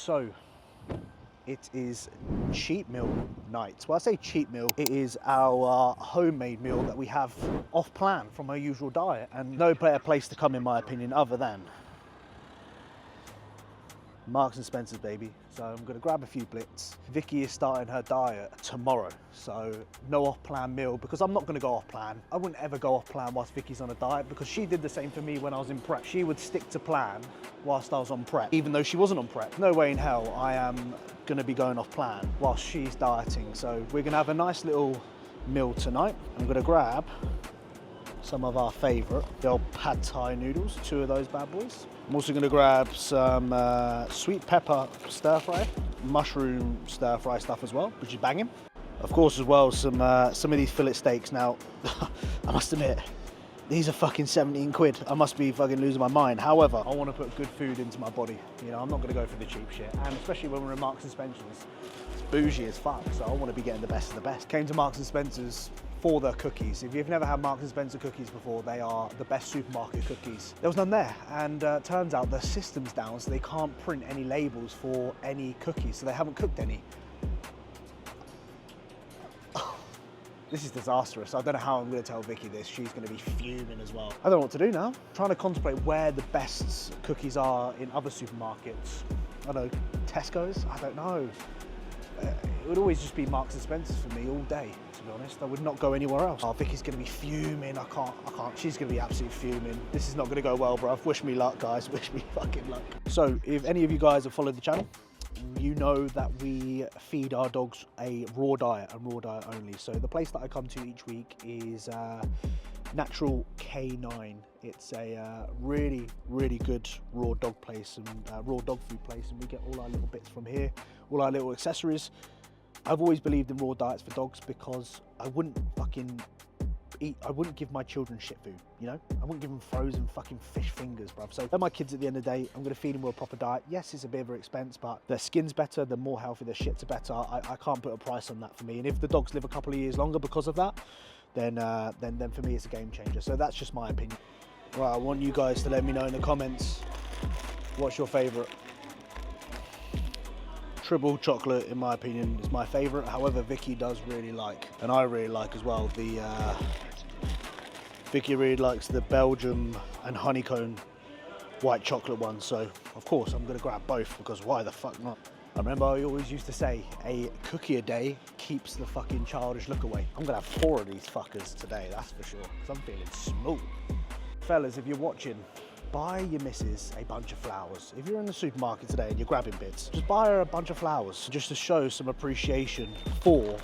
So, it is cheat meal night. Well, I say cheat meal, it is our homemade meal that we have off plan from our usual diet, and no better place to come, in my opinion, other than Marks and Spencer's, baby. So I'm gonna grab a few blitz. Vicky is starting her diet tomorrow, so no off-plan meal, because I'm not gonna go off-plan. I wouldn't ever go off-plan whilst Vicky's on a diet, because she did the same for me when I was in prep. She would stick to plan whilst I was on prep, even though she wasn't on prep. No way in hell I am gonna be going off-plan whilst she's dieting. So we're gonna have a nice little meal tonight. I'm gonna grab some of our favourite, the old pad thai noodles, 2 of those bad boys. I'm also going to grab some sweet pepper stir fry, mushroom stir fry stuff as well, which is banging. Of course, as well, some of these fillet steaks. Now, I must admit, these are fucking 17 quid. I must be fucking losing my mind. However, I want to put good food into my body. You know, I'm not going to go for the cheap shit, and especially when we're in Marks and Spencer's, it's bougie as fuck. So I want to be getting the best of the best. Came to Marks and Spencer's for the cookies. If you've never had Marks and Spencer cookies before, they are the best supermarket cookies. There was none there, and turns out the system's down, so they can't print any labels for any cookies, so they haven't cooked any. This is disastrous. I don't know how I'm going to tell Vicky this. She's going to be fuming as well. I don't know what to do now. I'm trying to contemplate where the best cookies are in other supermarkets. I don't know, Tesco's? I don't know. It would always just be Marks and Spencer's for me all day, to be honest. I would not go anywhere else. Oh, Vicky's going to be fuming. I can't. She's going to be absolutely fuming. This is not going to go well, bruv. Wish me luck, guys. Wish me fucking luck. So, if any of you guys have followed the channel, you know that we feed our dogs a raw diet and raw diet only. So the place that I come to each week is Natural K9. It's a really, really good raw dog place and raw dog food place, and we get all our little bits from here, all our little accessories. I've always believed in raw diets for dogs because I wouldn't give my children shit food, you know? I wouldn't give them frozen fucking fish fingers, bruv. So they're my kids at the end of the day. I'm gonna feed them with a proper diet. Yes, it's a bit of an expense, but their skin's better, they're more healthy, their shits are better. I can't put a price on that for me. And if the dogs live a couple of years longer because of that, then for me it's a game changer. So that's just my opinion. Right, I want you guys to let me know in the comments, what's your favorite? Triple chocolate, in my opinion, is my favorite. However, Vicky does really like, and I really like as well, Vicky really likes the Belgium and honeycomb white chocolate one. So of course I'm gonna grab both, because why the fuck not? I remember I always used to say, a cookie a day keeps the fucking childish look away. I'm gonna have 4 of these fuckers today, that's for sure, because I'm feeling smooth. Fellas, if you're watching, buy your missus a bunch of flowers. If you're in the supermarket today and you're grabbing bits, just buy her a bunch of flowers just to show some appreciation for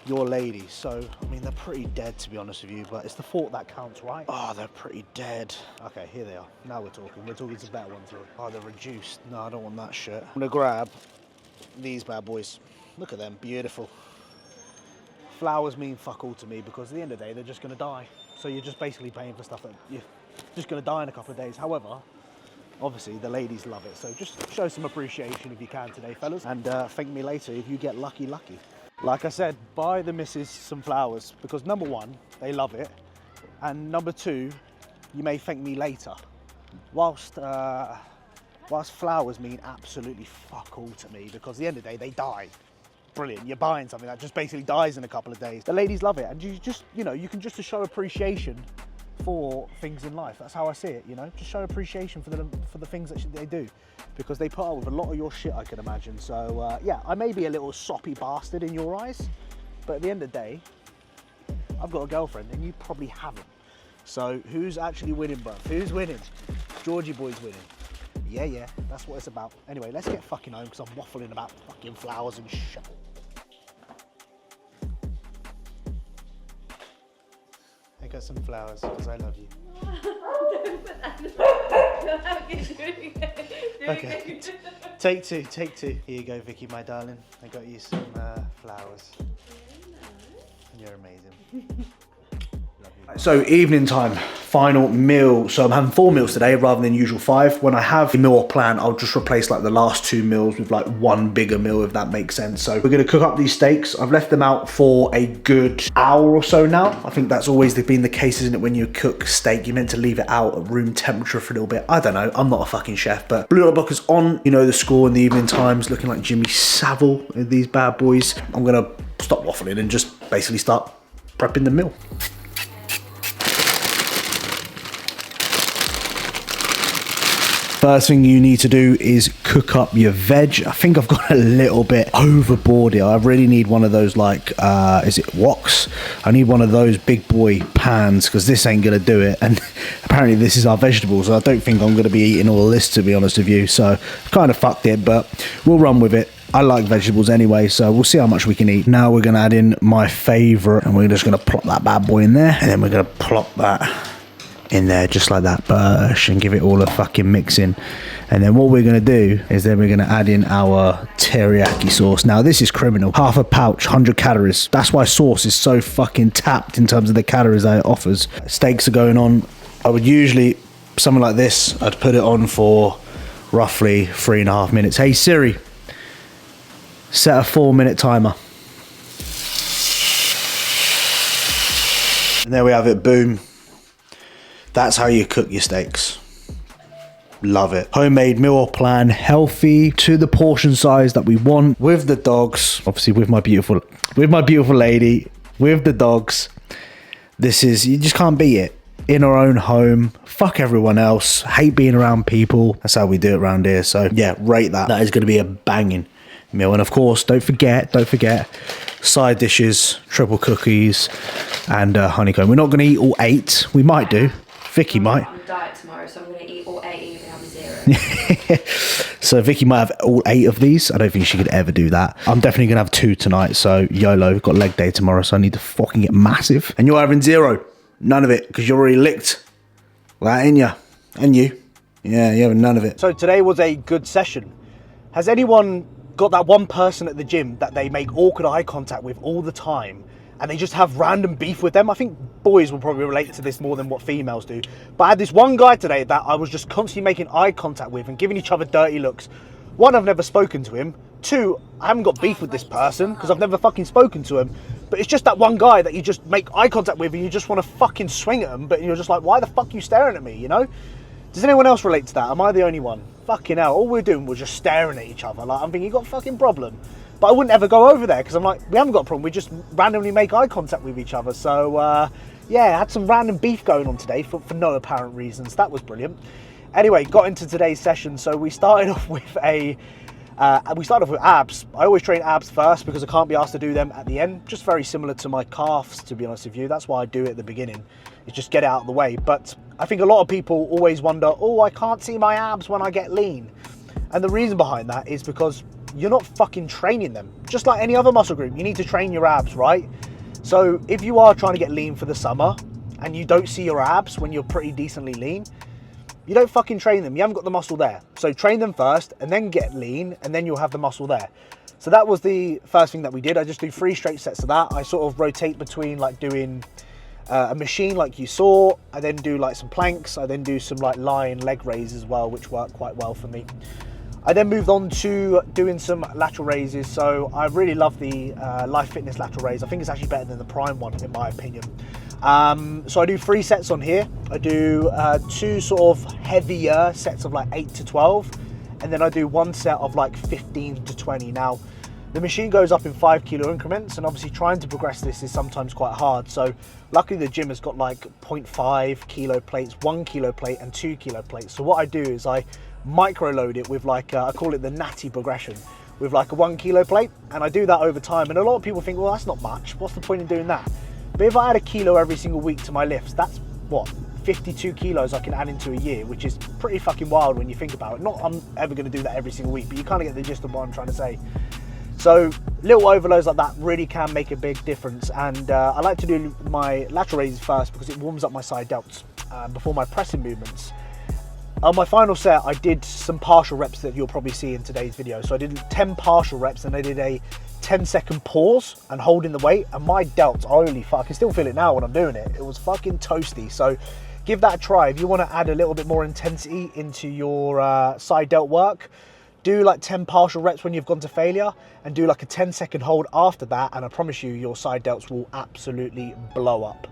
your lady. So, I mean, they're pretty dead, to be honest with you, but it's the thought that counts, right? Oh, they're pretty dead. Okay, here they are. Now we're talking. We're talking some better ones here. Oh, they're reduced. No, I don't want that shit. I'm gonna grab these bad boys. Look at them, beautiful. Flowers mean fuck all to me, because at the end of the day, they're just gonna die. So you're just basically paying for stuff that you're just gonna die in a couple of days. However, obviously the ladies love it. So just show some appreciation if you can today, fellas. And thank me later if you get lucky. Like I said, buy the missus some flowers, because number 1, they love it. And number 2, you may thank me later. Whilst flowers mean absolutely fuck all to me, because at the end of the day, they die. Brilliant, you're buying something that just basically dies in a couple of days. The ladies love it, and you just, you know, you can just show appreciation for things in life. That's how I see it, you know? Just show appreciation for the things that they do, because they put up with a lot of your shit, I can imagine. So yeah, I may be a little soppy bastard in your eyes, but at the end of the day, I've got a girlfriend and you probably haven't. So who's actually winning, bruv? Who's winning? Georgie boy's winning. Yeah, that's what it's about. Anyway, let's get fucking home, because I'm waffling about fucking flowers and shit. I got some flowers, because I love you. Don't put that. Okay, take two. Here you go, Vicky, my darling. I got you some flowers. You're amazing. Love you. So evening time, final meal. So I'm having 4 meals today rather than usual 5. When I have a meal plan, I'll just replace like the last 2 meals with like one bigger meal, if that makes sense. So we're gonna cook up these steaks. I've left them out for a good hour or so now. I think that's always been the case, isn't it? When you cook steak, you're meant to leave it out at room temperature for a little bit. I don't know, I'm not a fucking chef, but Blue Dot Bucker's on, you know, the score in the evening times, looking like Jimmy Savile in these bad boys. I'm gonna stop waffling and just basically start prepping the meal. First thing you need to do is cook up your veg. I think I've got a little bit overboard here. I really need one of those, like, is it woks? I need one of those big boy pans because this ain't gonna do it. And apparently this is our vegetables. I don't think I'm gonna be eating all of this, to be honest with you. So kind of fucked it, but we'll run with it. I like vegetables anyway, so we'll see how much we can eat. Now we're gonna add in my favorite, and we're just gonna plop that bad boy in there, and then we're gonna plop that in there just like that, bush, and give it all a fucking mix in. And then what we're going to do is then we're going to add in our teriyaki sauce. Now this is criminal, half a pouch, 100 calories. That's why sauce is so fucking tapped in terms of the calories that it offers. Steaks are going on. I would usually, something like this, I'd put it on for roughly 3.5 minutes. Hey Siri, set a 4-minute timer. And there we have it, boom. That's how you cook your steaks. Love it. Homemade meal plan, healthy to the portion size that we want, with the dogs, obviously with my beautiful lady, with the dogs. This is, you just can't beat it. In our own home, fuck everyone else, hate being around people. That's how we do it around here. So yeah, rate that. That is going to be a banging meal. And of course, don't forget side dishes, triple cookies, and honeycomb. We're not going to eat all 8. We might do. Vicky might. I'm on diet tomorrow, so I'm going to eat all 8 even have a 0. So Vicky might have all 8 of these. I don't think she could ever do that. I'm definitely going to have 2 tonight. So YOLO, we've got leg day tomorrow, so I need to fucking get massive. And you're having 0. None of it, because you're already licked. That in ya. And you. Yeah, you're having none of it. So today was a good session. Has anyone got that one person at the gym that they make awkward eye contact with all the time, and they just have random beef with them? I think boys will probably relate to this more than what females do. But I had this one guy today that I was just constantly making eye contact with and giving each other dirty looks. 1, I've never spoken to him. 2, I haven't got beef with this person because I've never fucking spoken to him. But it's just that one guy that you just make eye contact with and you just want to fucking swing at him, but you're just like, why the fuck are you staring at me, you know? Does anyone else relate to that? Am I the only one? Fucking hell, all we're doing was just staring at each other. Like, I'm thinking, you got a fucking problem. But I wouldn't ever go over there because I'm like, we haven't got a problem. We just randomly make eye contact with each other. So, yeah, I had some random beef going on today for no apparent reasons. That was brilliant. Anyway, got into today's session. So we started off with abs. I always train abs first because I can't be asked to do them at the end. Just very similar to my calves, to be honest with you. That's why I do it at the beginning. It's just get it out of the way. But I think a lot of people always wonder, oh, I can't see my abs when I get lean. And the reason behind that is because you're not fucking training them. Just like any other muscle group, you need to train your abs, right? So if you are trying to get lean for the summer and you don't see your abs when you're pretty decently lean, you don't fucking train them. You haven't got the muscle there. So train them first and then get lean and then you'll have the muscle there. So that was the first thing that we did. I just do 3 straight sets of that. I sort of rotate between like doing a machine like you saw. I then do like some planks. I then do some like lying leg raise as well, which work quite well for me. I then moved on to doing some lateral raises. So I really love the Life Fitness lateral raise. I think it's actually better than the Prime one in my opinion. So I do 3 sets on here. I do 2 sort of heavier sets of like 8 to 12. And then I do 1 set of like 15 to 20. Now, the machine goes up in 5 kilo increments, and obviously trying to progress this is sometimes quite hard. So luckily the gym has got like 0.5 kilo plates, 1 kilo plate and 2 kilo plates. So what I do is I micro load it with like, I call it the natty progression, with like a 1 kilo plate. And I do that over time. And a lot of people think, well, that's not much. What's the point in doing that? But if I add a kilo every single week to my lifts, that's what, 52 kilos I can add into a year, which is pretty fucking wild when you think about it. Not I'm ever going to do that every single week, but you kind of get the gist of what I'm trying to say. So little overloads like that really can make a big difference. And I like to do my lateral raises first because it warms up my side delts before my pressing movements. On my final set, I did some partial reps that you'll probably see in today's video. So I did 10 partial reps and I did a 10-second pause and holding the weight, and my delts, holy fuck, I can still feel it now when I'm doing it. It was fucking toasty. So give that a try. If you want to add a little bit more intensity into your side delt work, do like 10 partial reps when you've gone to failure, and do like a 10-second hold after that, and I promise you, your side delts will absolutely blow up.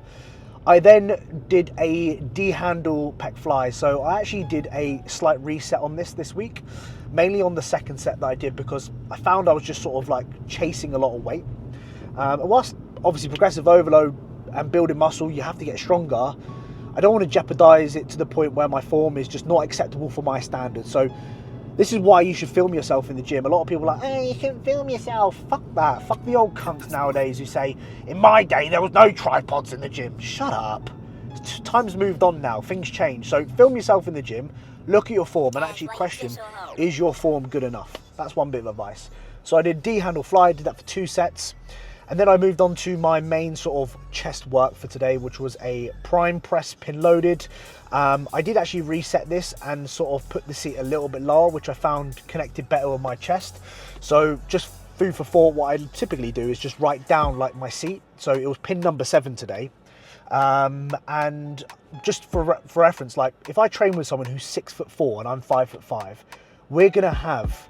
I then did a D-handle pec fly. So I actually did a slight reset on this week, mainly on the second set that I did, because I found I was just sort of like chasing a lot of weight. And whilst obviously progressive overload and building muscle, you have to get stronger, I don't want to jeopardize it to the point where my form is just not acceptable for my standards. So this is why you should film yourself in the gym. A lot of people are like, hey, you shouldn't film yourself. Fuck that. Fuck the old cunts nowadays who say, in my day, there was no tripods in the gym. Shut up. Time's moved on now. Things change. So film yourself in the gym, look at your form, and actually question, is your form good enough? That's one bit of advice. So I did D-handle fly, did that for 2 sets. And then I moved on to my main sort of chest work for today, which was a prime press pin loaded. I did actually reset this and sort of put the seat a little bit lower, which I found connected better with my chest. So just food for thought, what I typically do is just write down like my seat. So it was pin number 7 today. And just for reference, like if I train with someone who's 6'4" and I'm 5'5", we're gonna have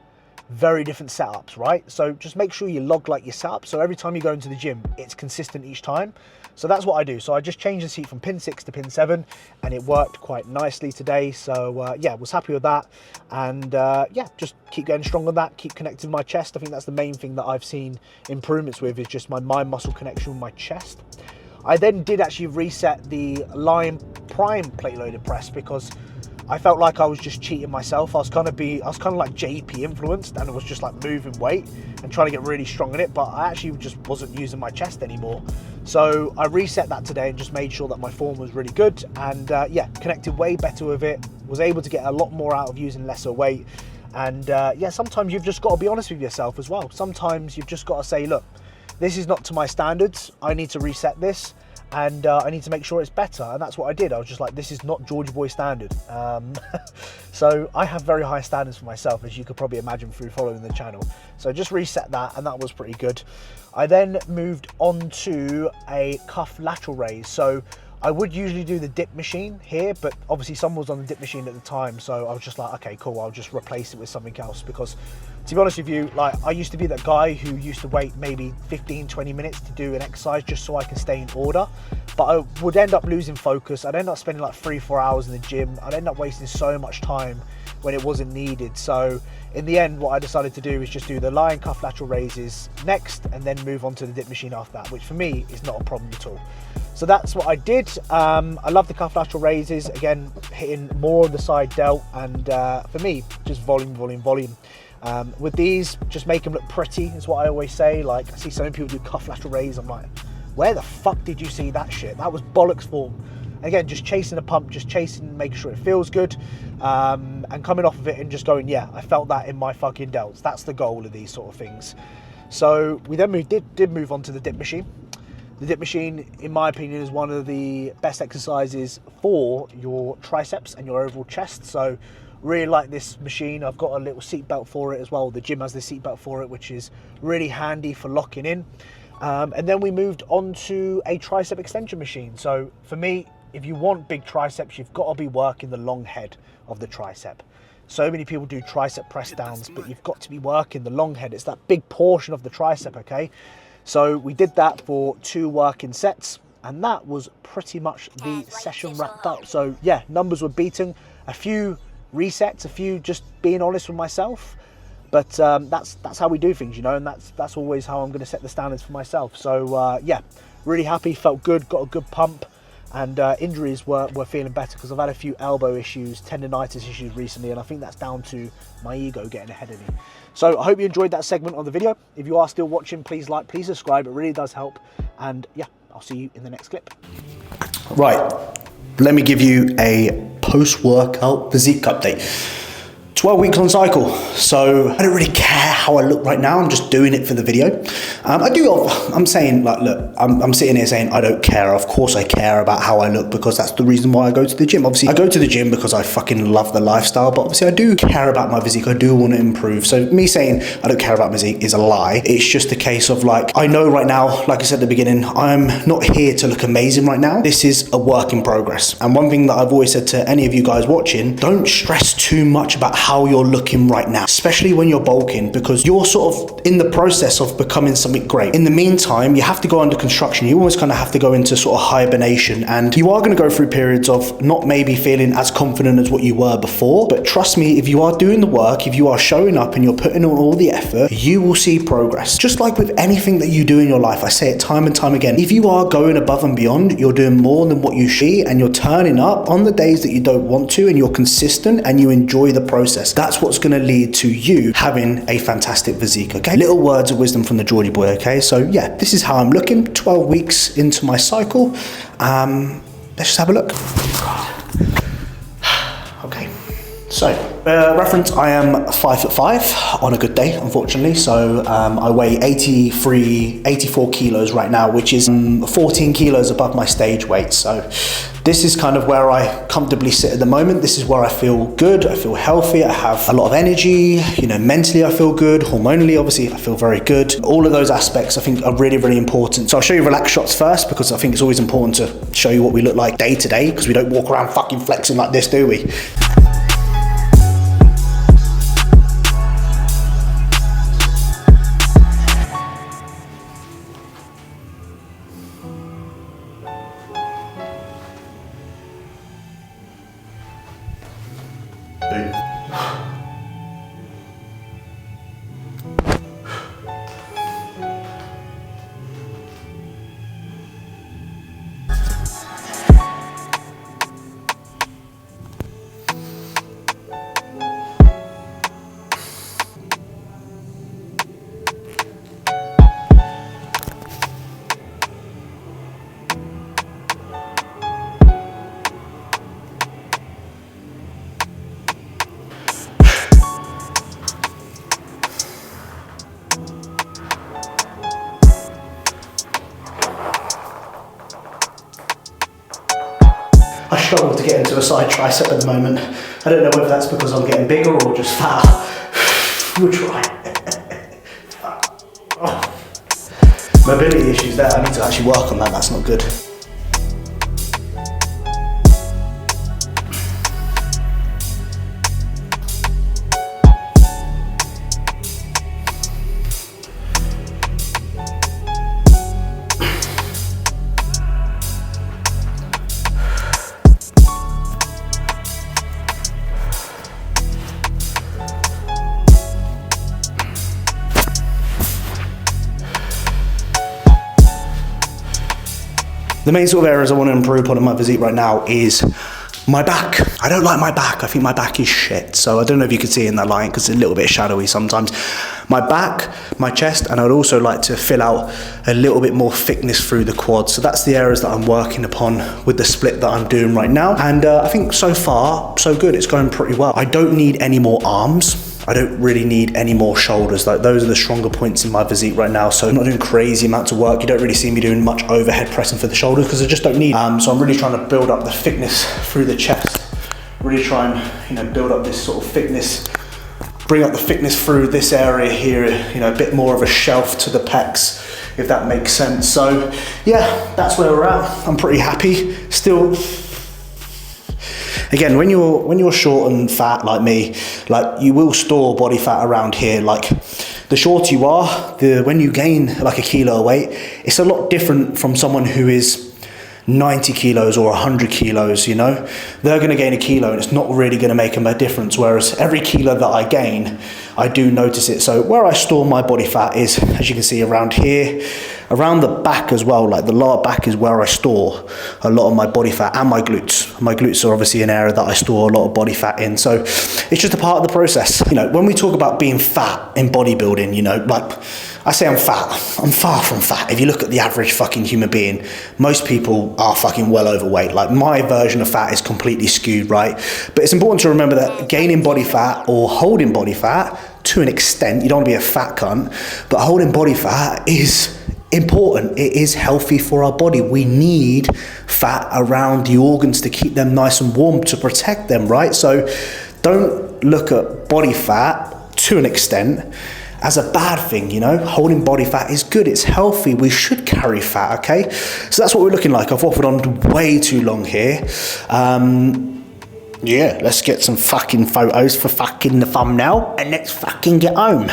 very different setups, right? So just make sure you log like your setup, so every time you go into the gym, it's consistent each time. So that's what I do. So I just changed the seat from pin 6 to pin 7, and it worked quite nicely today. So yeah, was happy with that. And yeah, just keep getting strong on that, keep connecting my chest. I think that's the main thing that I've seen improvements with, is just my mind muscle connection with my chest. I then did actually reset the line prime plate loaded press, because I felt like I was just cheating myself. I was kind of like JP influenced, and it was just like moving weight and trying to get really strong in it, but I actually just wasn't using my chest anymore. So I reset that today and just made sure that my form was really good, and yeah, connected way better with it, was able to get a lot more out of using lesser weight. And yeah, sometimes you've just got to be honest with yourself as well. Sometimes you've just got to say, look, this is not to my standards, I need to reset this, and I need to make sure it's better. And that's what I did. I was just like, this is not Georgie Boy standard. So I have very high standards for myself, as you could probably imagine through following the channel. So just reset that, and that was pretty good. I then moved on to a cuff lateral raise. So I would usually do the dip machine here, but obviously someone was on the dip machine at the time, so I was just like, okay, cool, I'll just replace it with something else. Because to be honest with you, like, I used to be that guy who used to wait maybe 15-20 minutes to do an exercise just so I can stay in order, but I would end up losing focus. I'd end up spending like 3-4 hours in the gym. I'd end up wasting so much time when it wasn't needed. So in the end, what I decided to do is just do the lying cuff lateral raises next, and then move on to the dip machine after that, which for me is not a problem at all. So that's what I did. I love the cuff lateral raises, again, hitting more on the side delt, and for me, just volume. With these, just make them look pretty is what I always say. Like, I see so many people do cuff lateral raise, I'm like, where the fuck did you see that shit? That was bollocks form. And again, just chasing a pump, just chasing, making sure it feels good, and coming off of it and just going, yeah, I felt that in my fucking delts. That's the goal of these sort of things. So we then did move on to the dip machine. The dip machine, in my opinion, is one of the best exercises for your triceps and your overall chest. So really like this machine. I've got a little seat belt for it as well. The gym has the seat belt for it, which is really handy for locking in. And then we moved on to a tricep extension machine. So for me, if you want big triceps, you've got to be working the long head of the tricep. So many people do tricep press downs, but you've got to be working the long head. It's that big portion of the tricep, okay? So we did that for 2 working sets, and that was pretty much the session wrapped up. So yeah, numbers were beaten, a few resets, a few just being honest with myself, but that's how we do things, you know, and that's always how I'm going to set the standards for myself. So yeah, really happy, felt good, got a good pump, and injuries were feeling better, because I've had a few elbow issues, tendonitis issues recently, and I think that's down to my ego getting ahead of me. So I hope you enjoyed that segment of the video. If you are still watching, please like, please subscribe, it really does help. And yeah, I'll see you in the next clip. Right, let me give you a post-workout physique update. 12 weeks on cycle, so I don't really care how I look right now. I'm just doing it for the video. I'm saying, like, look, I'm sitting here saying I don't care. Of course I care about how I look, because that's the reason why I go to the gym. Obviously I go to the gym because I fucking love the lifestyle, but obviously I do care about my physique. I do want to improve. So me saying I don't care about my physique is a lie. It's just a case of, like, I know right now, like I said at the beginning, I'm not here to look amazing right now. This is a work in progress. And one thing that I've always said to any of you guys watching, don't stress too much about how you're looking right now, especially when you're bulking, because you're sort of in the process of becoming something great. In the meantime, you have to go under construction. You almost kind of have to go into sort of hibernation, and you are going to go through periods of not maybe feeling as confident as what you were before. But trust me, if you are doing the work, if you are showing up and you're putting in all the effort, you will see progress. Just like with anything that you do in your life, I say it time and time again, if you are going above and beyond, you're doing more than what you should, and you're turning up on the days that you don't want to, and you're consistent and you enjoy the process, that's what's going to lead to you having a fantastic physique. Okay, little words of wisdom from the Geordie boy. Okay, so yeah, this is how I'm looking 12 weeks into my cycle. Let's just have a look. Okay, so reference, I am 5'5" on a good day, unfortunately. So I weigh 84 kilos right now, which is 14 kilos above my stage weight. So this is kind of where I comfortably sit at the moment. This is where I feel good, I feel healthy, I have a lot of energy, you know, mentally I feel good, hormonally obviously I feel very good. All of those aspects I think are really, really important. So I'll show you relaxed shots first, because I think it's always important to show you what we look like day to day, because we don't walk around fucking flexing like this, do we? I struggle to get into a side tricep at the moment. I don't know whether that's because I'm getting bigger or just fatter. We'll try. Mobility issues there, I need to actually work on that, that's not good. The main sort of areas I want to improve upon in my physique right now is my back. I don't like my back. I think my back is shit. So I don't know if you can see in that line because it's a little bit shadowy sometimes. My back, my chest, and I would also like to fill out a little bit more thickness through the quads. So that's the areas that I'm working upon with the split that I'm doing right now. And I think so far, so good. It's going pretty well. I don't need any more arms. I don't really need any more shoulders. Like, those are the stronger points in my physique right now. So I'm not doing crazy amounts of work. You don't really see me doing much overhead pressing for the shoulders because I just don't need. So I'm really trying to build up the thickness through the chest. Really try and, you know, build up this sort of thickness, bring up the thickness through this area here, you know, a bit more of a shelf to the pecs, if that makes sense. So yeah, that's where we're at. I'm pretty happy. Still, again, when you're short and fat like me, like, you will store body fat around here. Like, the shorter you are, when you gain like a kilo of weight, it's a lot different from someone who is 90 kilos or 100 kilos, you know. They're going to gain a kilo and it's not really going to make them a difference, whereas every kilo that I gain, I do notice it. So where I store my body fat is, as you can see, around here, around the back as well, like the lower back is where I store a lot of my body fat, and my glutes. My glutes are obviously an area that I store a lot of body fat in. So it's just a part of the process. You know, when we talk about being fat in bodybuilding, you know, like I say I'm fat. I'm far from fat. If you look at the average fucking human being, most people are fucking well overweight. Like my version of fat is completely skewed, right? But it's important to remember that gaining body fat or holding body fat to an extent, you don't want to be a fat cunt, but holding body fat is important. It is healthy for our body. We need fat around the organs to keep them nice and warm, to protect them, right? So don't look at body fat to an extent as a bad thing, you know. Holding body fat is good, it's healthy, we should carry fat, okay? So that's what we're looking like. I've waffled on way too long here. Yeah, let's get some fucking photos for fucking the thumbnail, and let's fucking get home.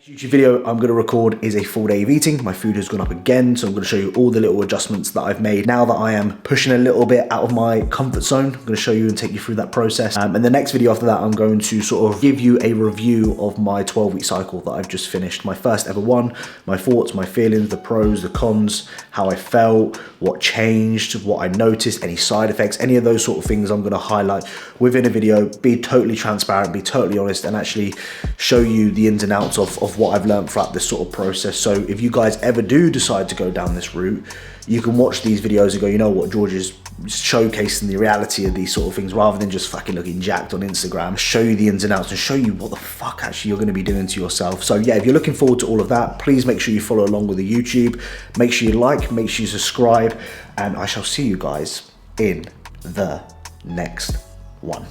YouTube video I'm going to record is a full day of eating. My food has gone up again, so I'm going to show you all the little adjustments that I've made now that I am pushing a little bit out of my comfort zone. I'm going to show you and take you through that process. And the next video after that, I'm going to sort of give you a review of my 12-week cycle that I've just finished. My first ever one, my thoughts, my feelings, the pros, the cons, how I felt, what changed, what I noticed, any side effects, any of those sort of things I'm going to highlight within a video, be totally transparent, be totally honest, and actually show you the ins and outs of what I've learned throughout this sort of process. So if you guys ever do decide to go down this route, you can watch these videos and go, you know what, George is showcasing the reality of these sort of things rather than just fucking looking jacked on Instagram. Show you the ins and outs and show you what the fuck actually you're going to be doing to yourself. So yeah, if you're looking forward to all of that, please make sure you follow along with the YouTube. Make sure you like, make sure you subscribe, and I shall see you guys in the next one.